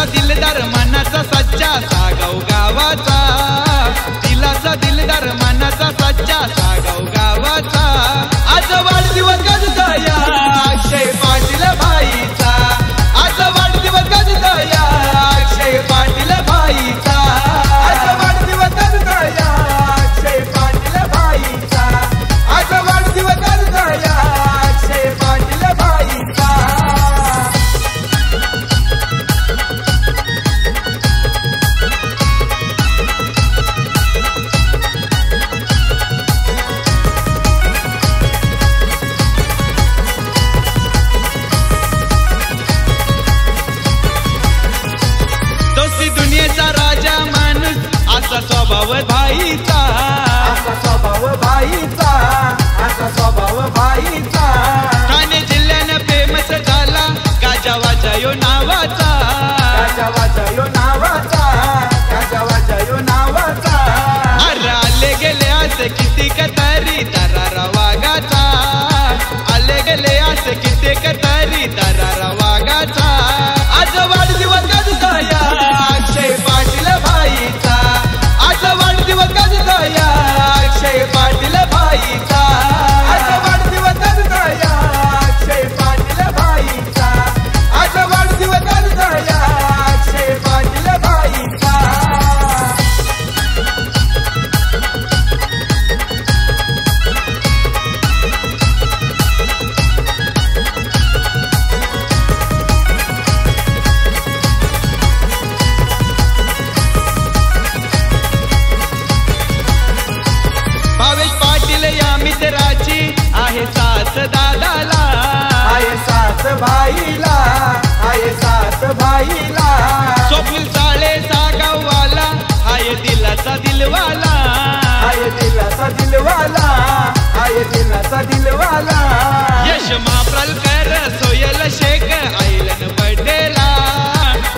दिलाचा दिलदार मनाचा सच्चा सागाव गावाचा, दिलाचा दिलदार मनाचा सच्चा सागाव गावाचा। आज वाढदिवस गजदया अक्षय पाटील भाईचा, आज वाढदिवस गजदया अक्षय पाटील भाईचा, आज वाढदिवस गजदया अक्षय पाटील भाईचा, आज वाढदिवस गजदया अक्षय पाटील भाईचा। स्वभाव भाईचा, असा स्वभाव भाईचा, असा स्वभाव भाईचा। ठाणे जिल्ह्यानं फेमस झाला गाजा वाजायो नावाचा, गाजा वाजायो नावाचा, गाजा वाजायो नावाचा। अरे आले गेले असे कितीक तरी दरारा वागाचा, आले गेले असे कितीक तरी दरारा वागाचा। आज वाढदिवस गजदया अक्षय पाटील भाईचा, आज वाढदिवस गजदया अक्षय पाटील भाईचा, आज वाढदिवस गजदया अक्षय पाटील भाईचा, आज वाढदिवस गजदया अक्षय पाटील भाईचा। मित्राची आहे साथ दादाला, आहे साथ भाईला, आहे साथ भाईला। स्वप्नील साळे सागाववाला आहे दिलाचा दिलवाला, आहे दिलाचा दिलवाला, आहे दिलाचा दिलवाला। यश माप्रलकर सोयल शेख आईलन बर्थडेला,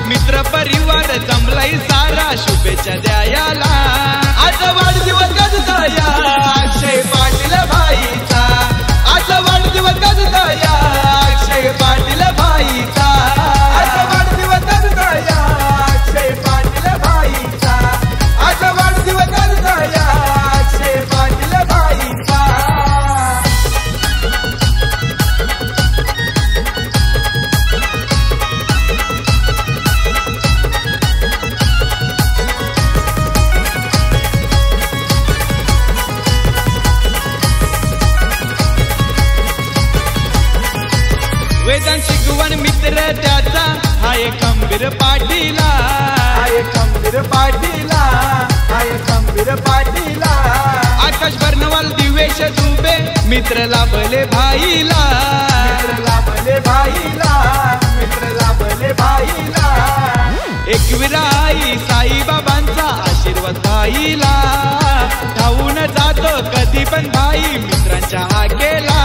मित्र परिवार जमलाय सारा शुभेच्छा द्यायला। आज वाढदिवस गजदया अक्षय पाटील भाईचा, आज वाढदिवस गजदया अक्षय पाटील भाईचा, आज वाढदिवस गजदया अक्षय पाटील भाईचा, आज वाढदिवस गजदया अक्षय पाटील भाईचा। वेदांत शिकवण मित्र त्याचा हाय खंबीर पाटीला, हाय खंबीर पाटीला, हाय खंबीर पाटीला। आकाश बर्नवाल दिवेश दुबे मित्र लाभले भाईला, मित्र लाभले भाईला, मित्र लाभले भाईला। एकविराई साईबाबांचा आशीर्वाद भाईला, धावून जातो कधी पण भाई मित्रांच्या हाकेला।